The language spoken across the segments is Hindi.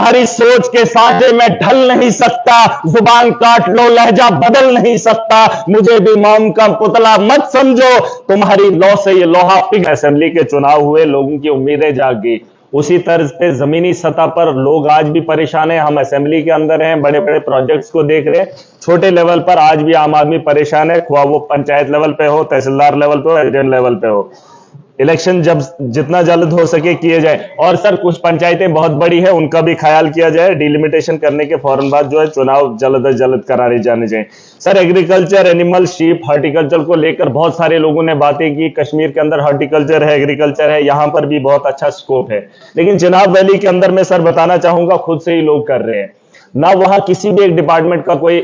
तुम्हारी सोच के साथे मैं ढल नहीं सकता, जुबान काट लो लहजा बदल नहीं सकता, मुझे भी मौम का पुतला मत समझो, तुम्हारी लौ से ये लोहा पिघल। असेंबली के चुनाव हुए, लोगों की उम्मीदें जाग गई। उसी तर्ज पे जमीनी सतह पर लोग आज भी परेशान हैं। हम असेंबली के अंदर हैं, बड़े बड़े प्रोजेक्ट्स को देख रहे हैं, छोटे लेवल पर आज भी आम आदमी परेशान है, ख्वाह वो पंचायत लेवल पे हो, तहसीलदार लेवल पे हो, एजेंट लेवल पे हो। इलेक्शन जब जितना जल्द हो सके किए जाए। और सर कुछ पंचायतें बहुत बड़ी है, उनका भी ख्याल किया जाए, डिलिमिटेशन करने के फौरन बाद जो है चुनाव जल्द अज जल्द कराने जाने चाहिए। Sir agriculture, animal, sheep, horticulture को लेकर बहुत सारे लोगों ने बातें की। कश्मीर के अंदर हॉर्टिकल्चर है, एग्रीकल्चर है, यहां पर भी बहुत अच्छा स्कोप है, लेकिन चिनाब वैली के अंदर मैं सर बताना चाहूंगा खुद से ही लोग कर रहे हैं ना, वहां किसी भी एक डिपार्टमेंट का कोई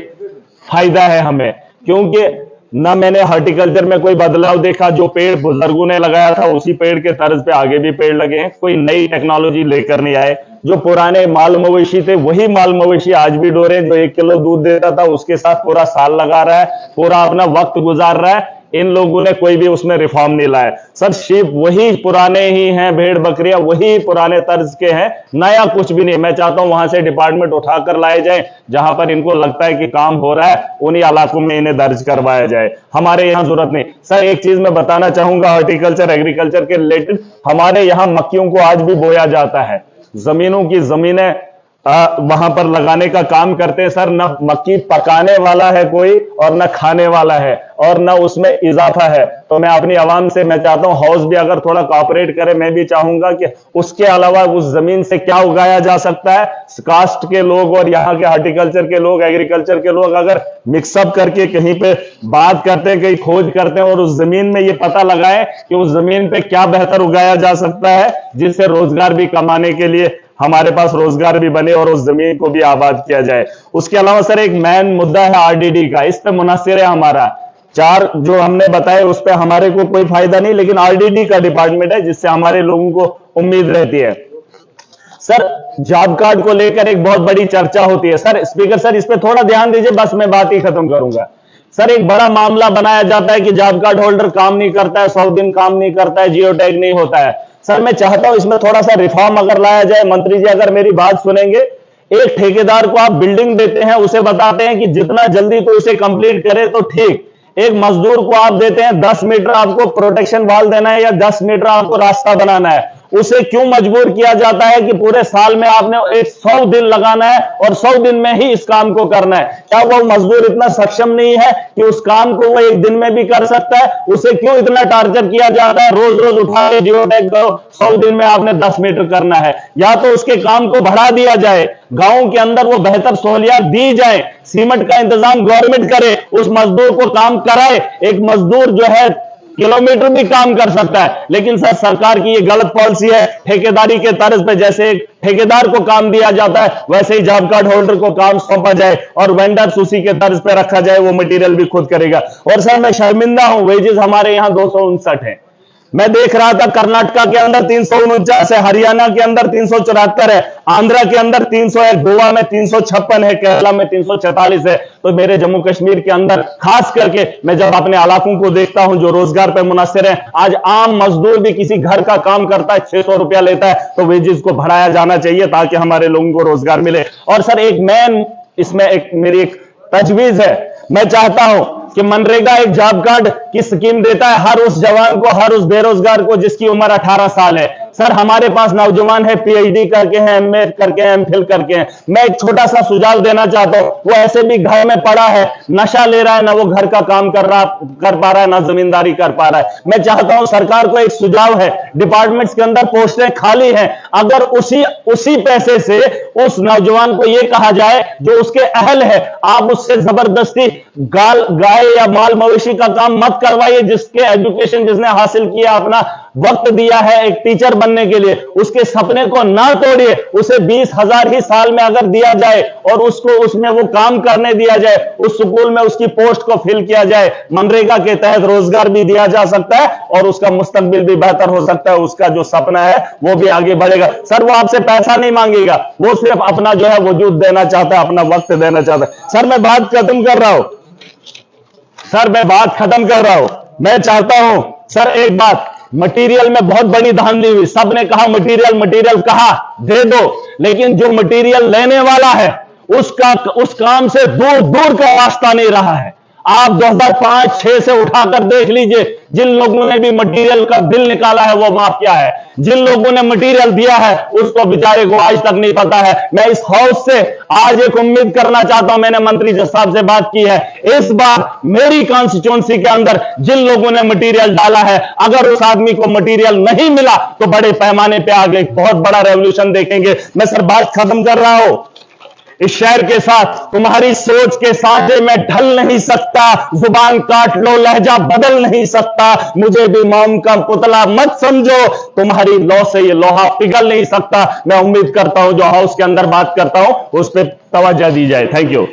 फायदा है हमें, क्योंकि ना मैंने हॉर्टिकल्चर में कोई बदलाव देखा। जो पेड़ बुजुर्गों ने लगाया था उसी पेड़ के तर्ज पे आगे भी पेड़ लगे हैं, कोई नई टेक्नोलॉजी लेकर नहीं आए। जो पुराने माल मवेशी थे वही माल मवेशी आज भी डोरे, जो 1 किलो दूध देता था उसके साथ पूरा साल लगा रहा है, पूरा अपना वक्त गुजार रहा है। इन लोगों ने कोई भी उसमें रिफॉर्म नहीं लाया। सर शीप वही पुराने ही हैं, भेड़ बकरियां वही पुराने तर्ज के हैं, नया कुछ भी नहीं। मैं चाहता हूं वहां से डिपार्टमेंट उठाकर लाए जाए, जहां पर इनको लगता है कि काम हो रहा है उन्हीं इलाकों में इन्हें दर्ज करवाया जाए, हमारे यहां जरूरत नहीं। सर एक चीज मैं बताना चाहूंगा हॉर्टिकल्चर एग्रीकल्चर के रिलेटेड, हमारे यहां मक्खियों को आज भी बोया जाता है, जमीनों की जमीनें वहां पर लगाने का काम करते हैं। सर न मक्की पकाने वाला है कोई, और न खाने वाला है, और न उसमें इजाफा है। तो मैं अपनी आवाम से मैं चाहता हूं हाउस भी अगर थोड़ा कोऑपरेट करे, मैं भी चाहूंगा कि उसके अलावा उस जमीन से क्या उगाया जा सकता है, कास्ट के लोग और यहाँ के हॉर्टिकल्चर के लोग, एग्रीकल्चर के लोग अगर मिक्सअप करके कहीं पे बात करते हैं, कहीं खोज करते हैं और उस जमीन में ये पता लगाए कि उस जमीन पे क्या बेहतर उगाया जा सकता है, जिससे रोजगार भी कमाने के लिए हमारे पास रोजगार भी बने और उस जमीन को भी आबाद किया जाए। उसके अलावा सर एक मेन मुद्दा है आरडीडी का, इस पे मुनस्सिर है हमारा। 4 जो हमने बताए उस पे हमारे को कोई फायदा नहीं, लेकिन आरडीडी का डिपार्टमेंट है जिससे हमारे लोगों को उम्मीद रहती है। सर जॉब कार्ड को लेकर एक बहुत बड़ी चर्चा होती है। सर स्पीकर सर इस पे थोड़ा ध्यान दीजिए, बस मैं बात ही खत्म करूंगा। सर एक बड़ा मामला बनाया जाता है कि जॉब कार्ड होल्डर काम नहीं करता है, 100 दिन काम नहीं करता है, जियो टैग नहीं होता है। सर मैं चाहता हूं इसमें थोड़ा सा रिफॉर्म अगर लाया जाए, मंत्री जी अगर मेरी बात सुनेंगे, एक ठेकेदार को आप बिल्डिंग देते हैं, उसे बताते हैं कि जितना जल्दी तो उसे कंप्लीट करे तो ठीक। एक मजदूर को आप देते हैं 10 मीटर आपको प्रोटेक्शन वॉल देना है या 10 मीटर आपको रास्ता बनाना है, उसे क्यों मजबूर किया जाता है कि पूरे साल में आपने 100 दिन लगाना है और 100 दिन में ही इस काम को करना है? क्या वो मजदूर इतना सक्षम नहीं है कि उस काम को वो 1 दिन में भी कर सकता है? उसे क्यों इतना टार्चर किया जाता है, रोज रोज उठा के जियो टैग करो, 100 दिन में आपने 10 मीटर करना है? या तो उसके काम को बढ़ा दिया जाए, गांव के अंदर वो बेहतर सहूलियत दी जाए, सीमेंट का इंतजाम गवर्नमेंट करे, उस मजदूर को काम कराए। एक मजदूर जो है किलोमीटर भी काम कर सकता है, लेकिन सर सरकार की ये गलत पॉलिसी है। ठेकेदारी के तर्ज पे जैसे एक ठेकेदार को काम दिया जाता है, वैसे ही जॉब कार्ड होल्डर को काम सौंपा जाए और वेंडर्स उसी के तर्ज पे रखा जाए, वो मटेरियल भी खुद करेगा। और सर मैं शर्मिंदा हूं, वेजेस हमारे यहां 259 है। मैं देख रहा था कर्नाटका के अंदर 349 है, हरियाणा के अंदर 374 है, आंध्रा के अंदर 300 है, गोवा में 356 है, केरला में 344 है। तो मेरे जम्मू कश्मीर के अंदर खास करके मैं जब अपने इलाकों को देखता हूं जो रोजगार पे मुनस्सिर है, आज आम मजदूर भी किसी घर का काम करता है, 600 रुपया लेता है, तो वेजेस को बढ़ाया जाना चाहिए ताकि हमारे लोगों को रोजगार मिले। और सर एक मेन इसमें एक मेरी एक तजवीज है, मैं चाहता हूं कि मनरेगा एक जॉब कार्ड की स्कीम देता है हर उस जवान को, हर उस बेरोजगार को जिसकी उम्र 18 साल है। सर हमारे पास नौजवान है, पीएचडी करके हैं, एमए करके हैं, एमफिल करके हैं। मैं एक छोटा सा सुझाव देना चाहता हूं, वो ऐसे भी घर में पड़ा है, नशा ले रहा है, ना वो घर का काम कर पा रहा है, ना जमींदारी कर पा रहा है। मैं चाहता हूं सरकार को एक सुझाव है, डिपार्टमेंट्स के अंदर पोस्टें खाली हैं, अगर उसी पैसे से उस नौजवान को यह कहा जाए जो उसके अहल है, आप उससे जबरदस्ती गाय या माल मवेशी का काम मत करवाइए, जिसके एजुकेशन जिसने हासिल किया, अपना वक्त दिया है एक टीचर बनने के लिए, उसके सपने को ना तोड़िए। उसे 20,000 ही साल में अगर दिया जाए और उसको उसमें वो काम करने दिया जाए, उस स्कूल में उसकी पोस्ट को फिल किया जाए, मनरेगा के तहत रोजगार भी दिया जा सकता है और उसका मुस्तकबिल भी बेहतर हो सकता है, उसका जो सपना है वो भी आगे बढ़ेगा। सर वो आपसे पैसा नहीं मांगेगा, वो सिर्फ अपना जो है वजूद देना चाहता है, अपना वक्त देना चाहता है। सर मैं बात खत्म कर रहा हूं, मैं चाहता हूं सर एक बात, मटेरियल में बहुत बड़ी धांधली हुई, सबने कहा मटेरियल कहा दे दो, लेकिन जो मटेरियल लेने वाला है उस काम से दूर दूर का रास्ता नहीं रहा है। आप 2005-6 से उठाकर देख लीजिए, जिन लोगों ने भी मटेरियल का बिल निकाला है वो माफ किया है, जिन लोगों ने मटेरियल दिया है उसको बेचारे को आज तक नहीं पता है। मैं इस हाउस से आज एक उम्मीद करना चाहता हूं, मैंने मंत्री साहब से बात की है, इस बार मेरी कॉन्स्टिट्यूंसी के अंदर जिन लोगों ने मटेरियल डाला है, अगर उस आदमी को मटेरियल नहीं मिला तो बड़े पैमाने पे आगे बहुत बड़ा रेवोल्यूशन देखेंगे। मैं सर बात खत्म कर रहा हूं। इस शहर के साथ तुम्हारी सोच के साथे में ढल नहीं सकता, जुबान काट लो लहजा बदल नहीं सकता, मुझे भी मोम का पुतला मत समझो, तुम्हारी लौ से ये लोहा पिघल नहीं सकता। मैं उम्मीद करता हूं जो हाउस के अंदर बात करता हूं उस पर तवज्जो दी जाए। Thank you.